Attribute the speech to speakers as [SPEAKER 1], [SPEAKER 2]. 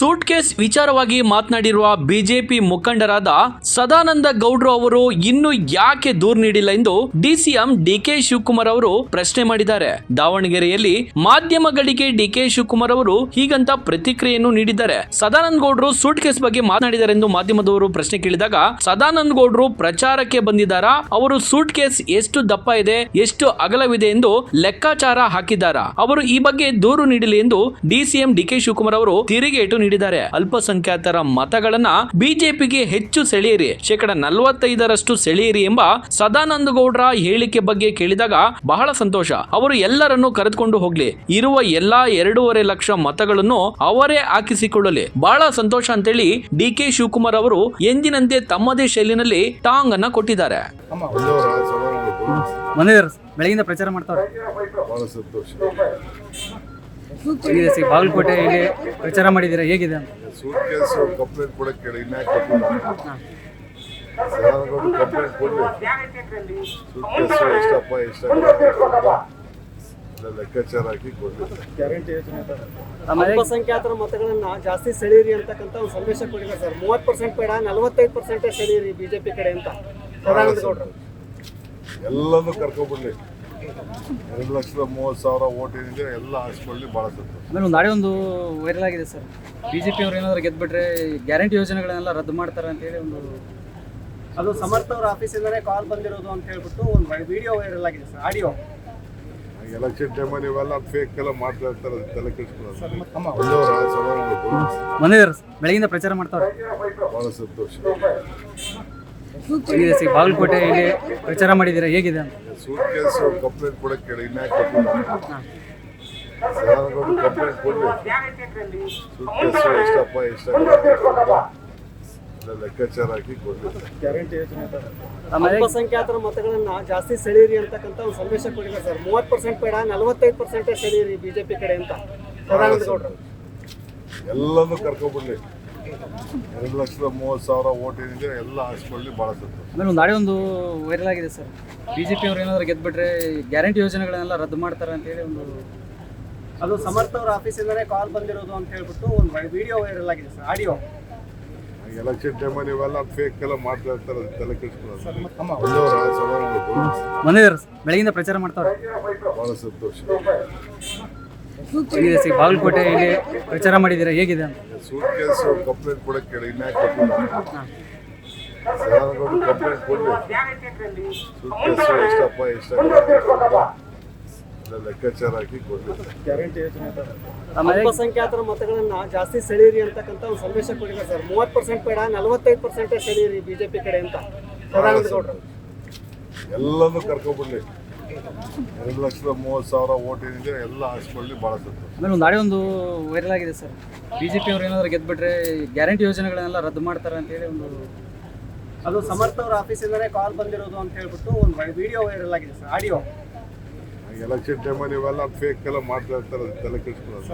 [SPEAKER 1] Suit case ವಿಚಾರವಾಗಿ ಮಾತನಾಡಿರುವ BJP ಮುಖಂಡರಾದ ಸದಾನಂದ ಗೌಡ್ರು ಅವರು ಇನ್ನು ಯಾಕೆ ದೂರು ನೀಡಿಲ್ಲ ಎಂದು ಡಿಸಿಎಂ ಡಿಕೆ ಶಿವಕುಮಾರ್ ಅವರು ಪ್ರಶ್ನೆ ಮಾಡಿದ್ದಾರೆ. ದಾವಣಗೆರೆಯಲ್ಲಿ ಮಾಧ್ಯಮಗಳಿಗೆ ಡಿಕೆ ಶಿವಕುಮಾರ್ ಅವರು ಹೀಗಂತ ಪ್ರತಿಕ್ರಿಯೆಯನ್ನು ನೀಡಿದ್ದಾರೆ. ಸದಾನಂದ ಗೌಡ್ರು ಸೂಟ್ ಕೇಸ್ ಬಗ್ಗೆ ಮಾತನಾಡಿದ್ದಾರೆ ಎಂದು ಮಾಧ್ಯಮದವರು ಪ್ರಶ್ನೆ ಕೇಳಿದಾಗ ಸದಾನಂದ ಗೌಡ್ರು ಪ್ರಚಾರಕ್ಕೆ ಬಂದಿದ್ದಾರಾ, ಅವರು ಸೂಟ್ ಕೇಸ್ ಎಷ್ಟು ದಪ್ಪ ಇದೆ, ಎಷ್ಟು ಅಗಲವಿದೆ ಎಂದು ಲೆಕ್ಕಾಚಾರ ಹಾಕಿದ್ದಾರಾ, ಅವರು ಈ ಬಗ್ಗೆ ದೂರು ನೀಡಲಿ ಎಂದು ಡಿಸಿಎಂ ಡಿಕೆ ಶಿವಕುಮಾರ್ ಅವರು ತಿರುಗೇಟು ನೀಡಿದ್ದಾರೆ. ಅಲ್ಪಸಂಖ್ಯಾತರ ಮತಗಳನ್ನ ಬಿಜೆಪಿಗೆ ಹೆಚ್ಚು ಸೆಳೆಯಿರಿ, 45% ಸೆಳೆಯಿರಿ ಎಂಬ ಸದಾನಂದ ಗೌಡ್ರ ಹೇಳಿಕೆ ಬಗ್ಗೆ ಕೇಳಿದಾಗ ಬಹಳ ಸಂತೋಷ. ಅವರು ಎಲ್ಲರನ್ನು ಕರೆದುಕೊಂಡು ಹೋಗ್ಲಿ, ಇರುವ ಎಲ್ಲಾ 2.5 ಲಕ್ಷ ಮತಗಳನ್ನು ಅವರೇ ಹಾಕಿಸಿಕೊಳ್ಳಲಿ, ಬಹಳ ಸಂತೋಷ ಅಂತೇಳಿ ಡಿಕೆ ಶಿವಕುಮಾರ್ ಅವರು ಎಂದಿನಂತೆ ತಮ್ಮದೇ ಶೈಲಿನಲ್ಲಿ ಟಾಂಗ್ ಅನ್ನ ಕೊಟ್ಟಿದ್ದಾರೆ.
[SPEAKER 2] ಬೆಳಗಿಂದ ಪ್ರಚಾರ ಮಾಡ್ತಾರೆ. ಬಾಗಲಕೋಟೆ ಇಲ್ಲಿ ಪ್ರಚಾರ ಮಾಡಿದ್ದೀರಾ, ಹೇಗಿದೆ?
[SPEAKER 3] ಸೂಟ್ ಕೇಸ್ ಕಂಪ್ಲೇಂಟ್ ಕೊಡಕ್ಕೆ ಕೇಳಿ, ಕಂಪ್ಲೇಂಟ್ ಕೊಡಲಿ. ಸೂಟ್ ಕೇಸ್ ಎಷ್ಟಪ್ಪ ಲೆಕ್ಕಾಚಾರ ಹಾಕಿ ಕೊಡಲಿ.
[SPEAKER 4] ಗ್ಯಾರಂಟಿ ಯೋಜನೆ ಅಲ್ಪಸಂಖ್ಯಾತರ ಮತಗಳನ್ನ ಜಾಸ್ತಿ ಸೆಳೀರಿ ಅಂತಕ್ಕಂಥ ಒಂದು ಸಂದೇಶ ಕೊಟ್ಟಿದ್ದಾರೆ ಸರ್. 30% ಬೇಡ, 45% ಸೆಳೀರಿ ಬಿಜೆಪಿ ಕಡೆ ಅಂತ ಸದಾನಂದ ಗೌಡ್ರು.
[SPEAKER 3] ಎಲ್ಲನೂ ಕರ್ಕೊಬಿಡ್ಲಿ. 2,30,000 ಓಟ್ ಏನಿದೆ ಎಲ್ಲ ಹಾಕ್ಸ್ಕೊಳ್ಳಿ, ಭಾಳ ಸಂತೋಷ.
[SPEAKER 2] ಆಮೇಲೆ ಒಂದು ನಾಳೆ ಒಂದು ವೈರಲ್ ಆಗಿದೆ ಸರ್, ಬಿಜೆಪಿ ಅವರು ಏನಾದ್ರು ಗೆದ್ಬಿಟ್ರೆ ಗ್ಯಾರಂಟಿ ಯೋಜನೆಗಳನ್ನೆಲ್ಲ ರದ್ದು ಮಾಡ್ತಾರೆ ಅಂತ ಹೇಳಿ ಒಂದು
[SPEAKER 4] ಅದು ಸಮರ್ಥ ಅವರ ಆಫೀಸಿಂದಲೇ ಕಾಲ್ ಬಂದಿರೋದು ಅಂತ ಹೇಳ್ಬಿಟ್ಟು ಒಂದು ವಿಡಿಯೋ ವೈರಲ್ ಆಗಿದೆ ಸರ್, ಆಡಿಯೋ.
[SPEAKER 3] ಎಲೆಕ್ಷನ್ ಟೈಮಲ್ಲಿ ಇವೆಲ್ಲ ಫೇಕ್ ಎಲ್ಲ ಮಾಡ್ತಾ ಇರ್ತಾರೆ, ತಲೆ ಕೆಡಿಸ್ಕೊಳ್ಳೋದು.
[SPEAKER 2] ಬೆಳಗಿಂದ ಪ್ರಚಾರ ಮಾಡ್ತಾರೆ.
[SPEAKER 3] ಭಾಳ ಸಂತೋಷ.
[SPEAKER 2] ಬಾಗಲಕೋಟೆ ಇಲ್ಲಿ ಪ್ರಚಾರ ಮಾಡಿದ್ದೀರಾ, ಹೇಗಿದೆ?
[SPEAKER 3] ಸೂಟ್ ಕೇಸ್ ಕಂಪ್ಲೇಂಟ್ ಕೊಡಕ್ಕೆ ಕೇಳಿ, ಕಂಪ್ಲೇಂಟ್ ಕೊಡಲಿ. ಸೂಟ್ ಕೇಸ್ ಎಷ್ಟಪ್ಪ ಲೆಕ್ಕಾಚಾರ ಹಾಕಿ ಕೊಡಲಿ.
[SPEAKER 4] ಗ್ಯಾರಂಟಿ ಯೋಜನೆ ಅಲ್ಪಸಂಖ್ಯಾತರ ಮತಗಳನ್ನ ಜಾಸ್ತಿ ಸೆಳೀರಿ ಅಂತಕ್ಕಂಥ ಒಂದು ಸಂದೇಶ ಕೊಟ್ಟಿದ್ದಾರೆ ಸರ್. 30% ಬೇಡ, 45% ಸೆಳೀರಿ ಬಿಜೆಪಿ ಕಡೆ ಅಂತ ಸದಾನಂದ ಗೌಡ್ರು.
[SPEAKER 3] ಎಲ್ಲನೂ ಕರ್ಕೊಬಿಡ್ಲಿ. 2,30,000 ಓಟ್ ಏನಿದೆ ಎಲ್ಲ ಹಾಕ್ಸ್ಕೊಳ್ಳಿ, ಭಾಳ ಸಂತೋಷ.
[SPEAKER 2] ಆಮೇಲೆ ಒಂದು ನಾಳೆ ಒಂದು ವೈರಲ್ ಆಗಿದೆ ಸರ್, ಬಿಜೆಪಿ ಅವರು ಏನಾದ್ರು ಗೆದ್ಬಿಟ್ರೆ ಗ್ಯಾರಂಟಿ ಯೋಜನೆಗಳನ್ನೆಲ್ಲ ರದ್ದು ಮಾಡ್ತಾರೆ ಅಂತ ಹೇಳಿ ಒಂದು
[SPEAKER 4] ಅದು ಸಮರ್ಥ ಅವರ ಆಫೀಸಿಂದಲೇ ಕಾಲ್ ಬಂದಿರೋದು ಅಂತ ಹೇಳ್ಬಿಟ್ಟು ಒಂದು ವಿಡಿಯೋ ವೈರಲ್ ಆಗಿದೆ ಸರ್, ಆಡಿಯೋ.
[SPEAKER 3] ಎಲೆಕ್ಷನ್ ಟೈಮಲ್ಲಿ ಇವೆಲ್ಲ ಫೇಕ್ ಎಲ್ಲ ಮಾಡ್ತಾ ಇರ್ತಾರೆ, ತಲೆ ಕೆಡಿಸ್ಕೊಳ್ಳೋದು.
[SPEAKER 2] ಬೆಳಗಿಂದ ಪ್ರಚಾರ ಮಾಡ್ತಾರೆ.
[SPEAKER 3] ಭಾಳ ಸಂತೋಷ.
[SPEAKER 2] ಬಾಗಲಕೋಟೆ ಇಲ್ಲಿ ಪ್ರಚಾರ ಮಾಡಿದ್ದೀರಾ, ಹೇಗಿದೆ?
[SPEAKER 3] ಸೂಟ್ ಕೇಸ್ ಕಂಪ್ಲೇಂಟ್ ಕೊಡಕ್ಕೆ ಕೇಳಿ, ಕಂಪ್ಲೇಂಟ್ ಕೊಡಲಿ. ಸೂಟ್ ಕೇಸ್ ಎಷ್ಟಪ್ಪ ಲೆಕ್ಕಾಚಾರ ಹಾಕಿ ಕೊಡಲಿ. ಗ್ಯಾರಂಟಿ ಯೋಜನೆ
[SPEAKER 4] ಅಲ್ಪಸಂಖ್ಯಾತರ ಮತಗಳನ್ನ ಜಾಸ್ತಿ ಸೆಳೀರಿ ಅಂತಕ್ಕಂಥ ಒಂದು ಸಂದೇಶ ಕೊಟ್ಟಿದ್ದಾರೆ ಸರ್. 30% ಬೇಡ, 45% ಸೆಳೀರಿ ಬಿಜೆಪಿ ಕಡೆ ಅಂತ ಸದಾನಂದ ಗೌಡ್ರು.
[SPEAKER 3] ಎಲ್ಲನೂ ಕರ್ಕೊಬಿಡ್ಲಿ. 2,30,000 ಓಟ್ ಏನಿದೆ ಎಲ್ಲ ಹಾಕ್ಸ್ಕೊಳ್ಳಿ, ಭಾಳ ಸಂತೋಷ.
[SPEAKER 2] ಆಮೇಲೆ ಒಂದು ನಾಳೆ ಒಂದು ವೈರಲ್ ಆಗಿದೆ ಸರ್, ಬಿಜೆಪಿ ಅವರು ಏನಾದ್ರು ಗೆದ್ಬಿಟ್ರೆ ಗ್ಯಾರಂಟಿ ಯೋಜನೆಗಳನ್ನೆಲ್ಲ ರದ್ದು ಮಾಡ್ತಾರೆ ಅಂತ ಹೇಳಿ ಒಂದು
[SPEAKER 4] ಅದು ಸಮರ್ಥ ಅವರ ಆಫೀಸಿಂದಲೇ ಕಾಲ್ ಬಂದಿರೋದು ಅಂತ ಹೇಳ್ಬಿಟ್ಟು ಒಂದು ವಿಡಿಯೋ ವೈರಲ್ ಆಗಿದೆ ಸರ್, ಆಡಿಯೋ.
[SPEAKER 3] ಎಲೆಕ್ಷನ್ ಟೈಮಲ್ಲಿ ಇವೆಲ್ಲ ಫೇಕ್ ಎಲ್ಲ ಮಾಡ್ತಾ ಇರ್ತಾರೆ, ತಲೆ ಕೆಡಿಸ್ಕೊಳ್ಳೋದು.